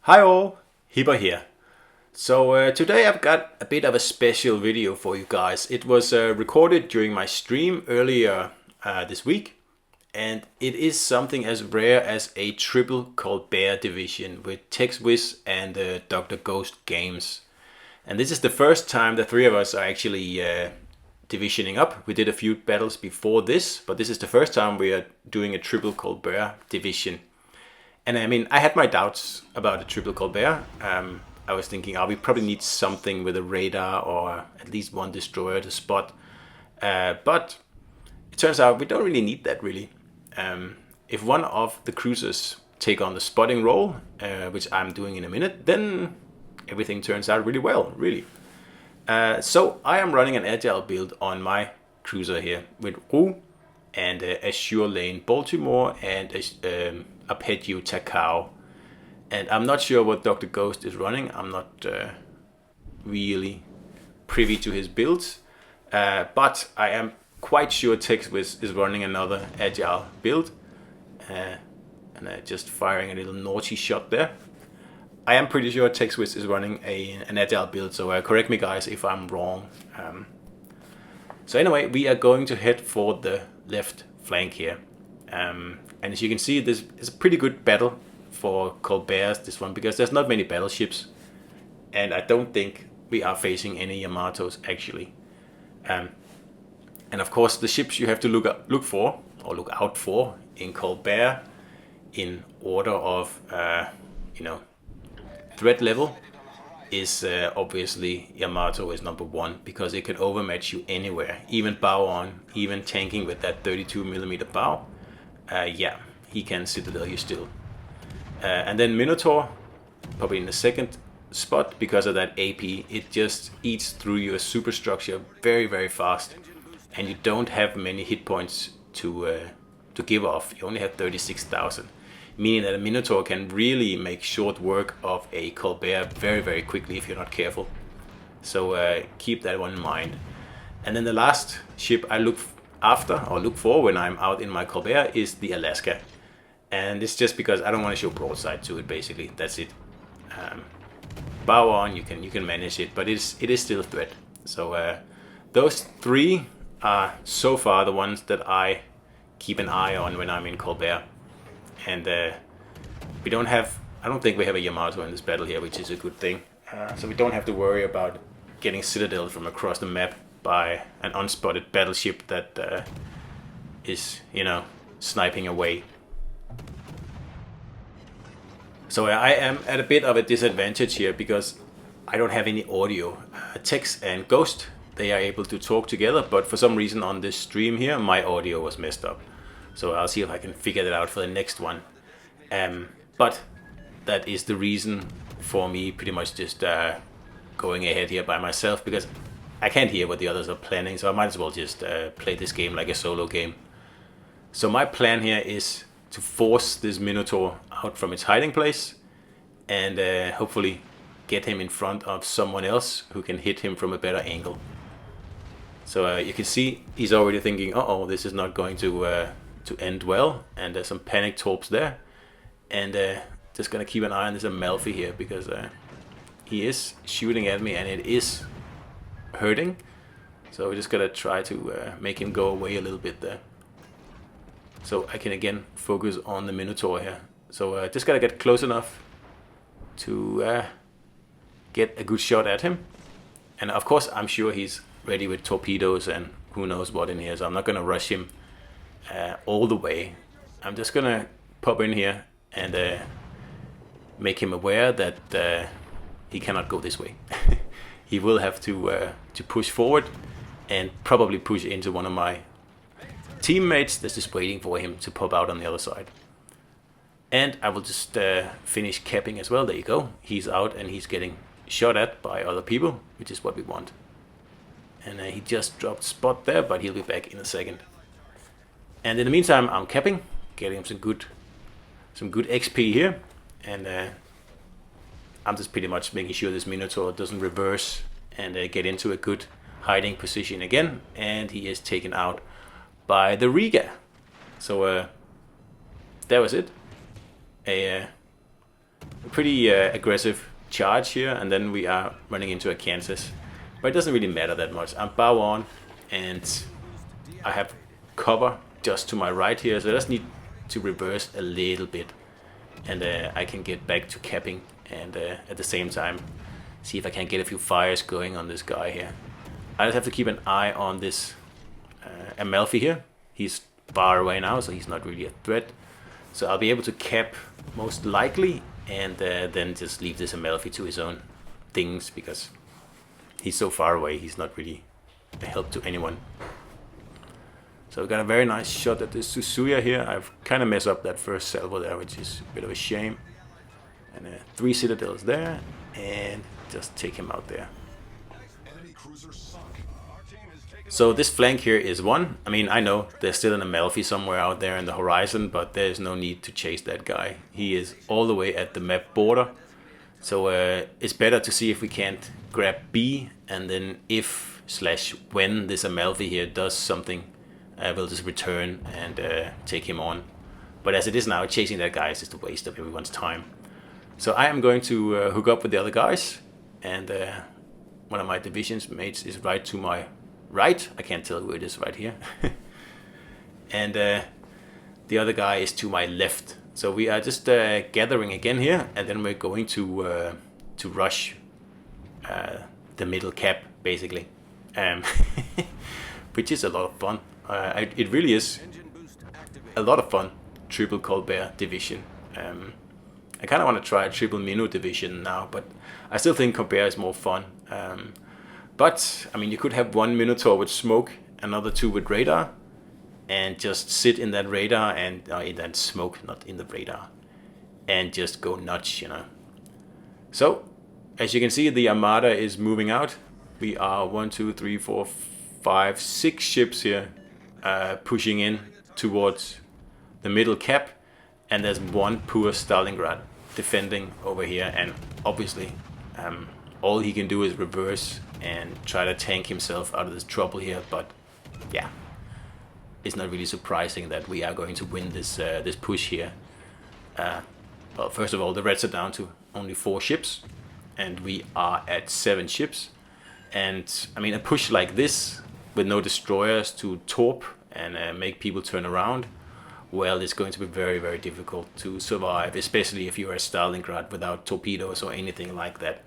Hi all, Hipper here. So today I've got a bit of a special video for you guys. It was recorded during my stream earlier this week, and it is something as rare as a triple Colbert division with TexWiz and Dr. Ghost Games. And this is the first time the three of us are actually divisioning up. We did a few battles before this, but this is the first time we are doing a triple Colbert division. And I mean, I had my doubts about the triple Colbert. I was thinking, we probably need something with a radar or at least one destroyer to spot. But it turns out we don't really need that, really. If one of the cruisers take on the spotting role, which I'm doing in a minute, then everything turns out really well, really. So I am running an agile build on my cruiser here with Roux and Azure Lane Baltimore and Arpeggio Takao. And I'm not sure what Dr. Ghost is running. I'm not really privy to his builds. But I am quite sure TexWiz is running another agile build. And just firing a little naughty shot there. I am pretty sure TexWiz is running an agile build, so correct me guys if I'm wrong. So anyway, we are going to head for the left flank here. And as you can see, this is a pretty good battle for Colbert's, this one, because there's not many battleships. And I don't think we are facing any Yamatos, actually. And of course, the ships you have to look out for in Colbert in order of, threat level is obviously Yamato is number one, because it can overmatch you anywhere, even bow on, even tanking with that 32mm bow. He can citadel you still. And then Minotaur, probably in the second spot, because of that AP. It just eats through your superstructure very, very fast, and you don't have many hit points to give off. You only have 36,000. Meaning that a Minotaur can really make short work of a Colbert very, very quickly if you're not careful. So keep that one in mind. And then the last ship I look for when I'm out in my Colbert is the Alaska. And it's just because I don't want to show broadside to it, basically. That's it. Bow on, you can manage it, but it is still a threat. So those three are so far the ones that I keep an eye on when I'm in Colbert. And I don't think we have a Yamato in this battle here, which is a good thing. So we don't have to worry about getting citadel from across the map by an unspotted battleship that is, sniping away. So I am at a bit of a disadvantage here because I don't have any audio. Tex and Ghost, they are able to talk together, but for some reason on this stream here, my audio was messed up. So I'll see if I can figure that out for the next one. But that is the reason for me pretty much just going ahead here by myself, because I can't hear what the others are planning, so I might as well just play this game like a solo game. So my plan here is to force this Minotaur out from its hiding place and hopefully get him in front of someone else who can hit him from a better angle. So you can see he's already thinking, this is not going to end well, and there's some panic torps there, and just gonna keep an eye on this Amalfi here, because he is shooting at me and it is hurting, so we're just gonna try to make him go away a little bit there, so I can again focus on the Minotaur here. So just gotta get close enough to get a good shot at him, and of course I'm sure he's ready with torpedoes and who knows what in here, so I'm not gonna rush him all the way. I'm just gonna pop in here and make him aware that he cannot go this way. He will have to push forward and probably push into one of my teammates that's just waiting for him to pop out on the other side. And I will just finish capping as well. There you go. He's out and he's getting shot at by other people, which is what we want. And he just dropped spot there, but he'll be back in a second. And in the meantime, I'm capping, getting some good XP here, and I'm just pretty much making sure this Minotaur doesn't reverse and get into a good hiding position again. And he is taken out by the Riga. So that was it. A a pretty aggressive charge here, and then we are running into a Kansas. But it doesn't really matter that much. I'm bow on, and I have cover just to my right here, so I just need to reverse a little bit, and I can get back to capping, and at the same time see if I can get a few fires going on this guy here. I just have to keep an eye on this Amalfi here. He's far away now, so he's not really a threat. So I'll be able to cap most likely, and then just leave this Amalfi to his own things, because he's so far away, he's not really a help to anyone. So we got a very nice shot at this Suzuya here. I've kind of messed up that first salvo there, which is a bit of a shame. And 3 citadels there, and just take him out there. So this flank here is won. I mean, I know there's still an Amalfi somewhere out there in the horizon, but there's no need to chase that guy. He is all the way at the map border. So it's better to see if we can't grab B, and then if/when this Amalfi here does something, we'll just return and take him on. But as it is now, chasing that guy is just a waste of everyone's time. So I am going to hook up with the other guys, and one of my divisions mates is right to my right. I can't tell who it is right here. And the other guy is to my left. So we are just gathering again here, and then we're going to rush the middle cap, basically, which is a lot of fun. It really is a lot of fun. Triple Colbert division. I kind of want to try a triple Minnow division now, but I still think Colbert is more fun. But I mean, you could have 1 Minotaur with smoke, another 2 with radar, and just sit in that radar and in that smoke, not in the radar, and just go nuts, you know. So as you can see, the Armada is moving out. We are 1, 2, 3, 4, 5, 6 ships here pushing in towards the middle cap, and there's one poor Stalingrad defending over here, and obviously all he can do is reverse and try to tank himself out of this trouble here. But yeah, it's not really surprising that we are going to win this this push here. Well, first of all, the Reds are down to only 4 ships, and we are at 7 ships. And I mean, a push like this with no destroyers to torp and make people turn around, well, it's going to be very, very difficult to survive, especially if you are a Stalingrad without torpedoes or anything like that.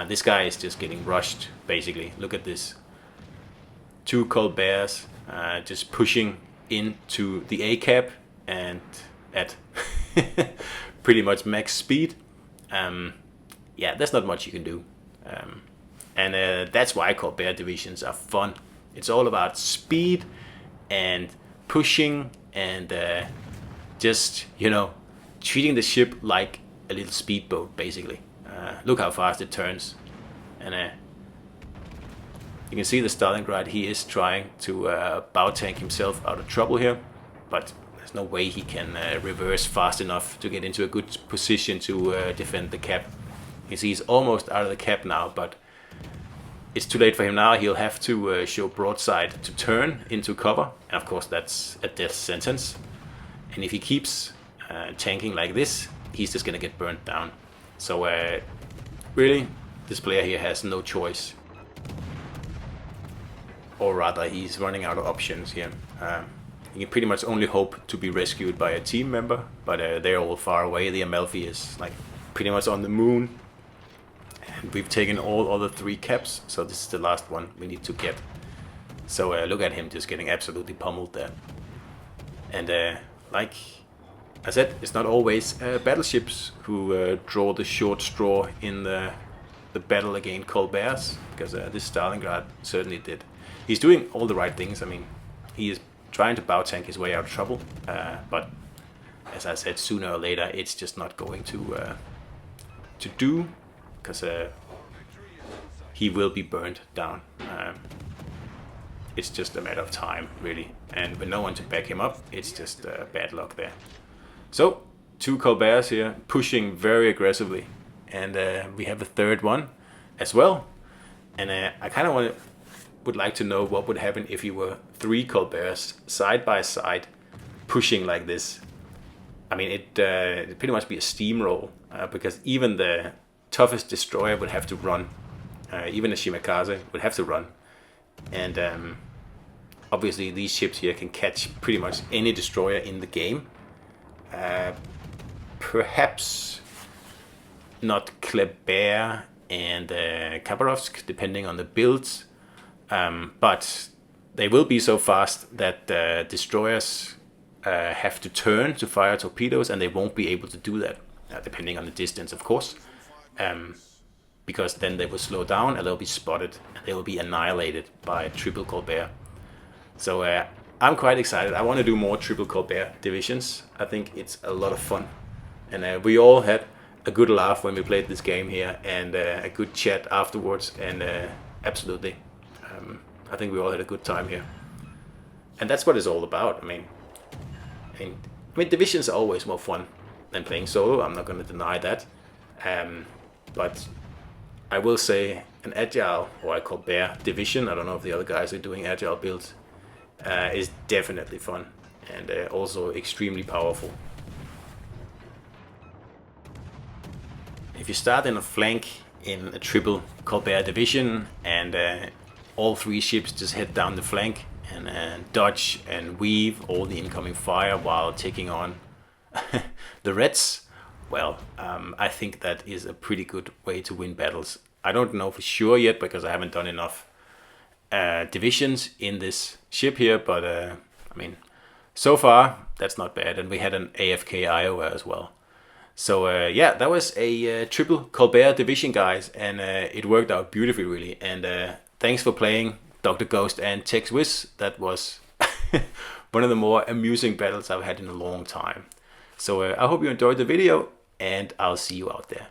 This guy is just getting rushed, basically. Look at this. 2 Colberts just pushing into the A cap and at pretty much max speed. Yeah, there's not much you can do. And that's why Colbert divisions are fun. It's all about speed and pushing and just, you know, treating the ship like a little speedboat, basically. Look how fast it turns. And you can see the Stalingrad, he is trying to bow tank himself out of trouble here, but there's no way he can reverse fast enough to get into a good position to defend the cap. You see he's almost out of the cap now, but it's too late for him now. He'll have to show broadside to turn into cover, and of course that's a death sentence. And if he keeps tanking like this, he's just gonna get burnt down. So really, this player here has no choice, or rather he's running out of options here. He can pretty much only hope to be rescued by a team member, but they're all far away. The Amalfi is like pretty much on the moon, and we've taken all other 3 caps, so this is the last one we need to get. So look at him just getting absolutely pummeled there. And like I said, it's not always battleships who draw the short straw in the battle against Colberts, because this Stalingrad certainly did. He's doing all the right things. I mean, he is trying to bow tank his way out of trouble, but as I said, sooner or later it's just not going to do, because he will be burned down. It's just a matter of time, really, and with no one to back him up, it's just bad luck there. So 2 Colberts here pushing very aggressively, and we have a 3rd one as well. And I kind of would like to know what would happen if you were 3 Colberts side by side pushing like this. I mean, it'd pretty much be a steamroll because even the toughest destroyer would have to run. Even a Shimakaze would have to run. And obviously these ships here can catch pretty much any destroyer in the game. Perhaps not Colbert and Khabarovsk, depending on the builds. But they will be so fast that destroyers have to turn to fire torpedoes, and they won't be able to do that, depending on the distance, of course. Because then they will slow down and they'll be spotted and they will be annihilated by triple Colbert. So I'm quite excited. I want to do more triple Colbert divisions. I think it's a lot of fun. And we all had a good laugh when we played this game here, and a good chat afterwards. And absolutely, I think we all had a good time here. And that's what it's all about. I mean, divisions are always more fun than playing solo. I'm not going to deny that. But I will say an agile, or I call Bear division, I don't know if the other guys are doing agile builds, is definitely fun and also extremely powerful. If you start in a flank in a triple Colbert division and all three ships just head down the flank and dodge and weave all the incoming fire while taking on the Reds, well, I think that is a pretty good way to win battles. I don't know for sure yet because I haven't done enough divisions in this ship here, but I mean, so far that's not bad. And we had an AFK Iowa as well. So yeah, that was a triple Colbert division, guys, and it worked out beautifully, really. And thanks for playing Dr. Ghost and Tex Wiz. That was one of the more amusing battles I've had in a long time. So I hope you enjoyed the video, and I'll see you out there.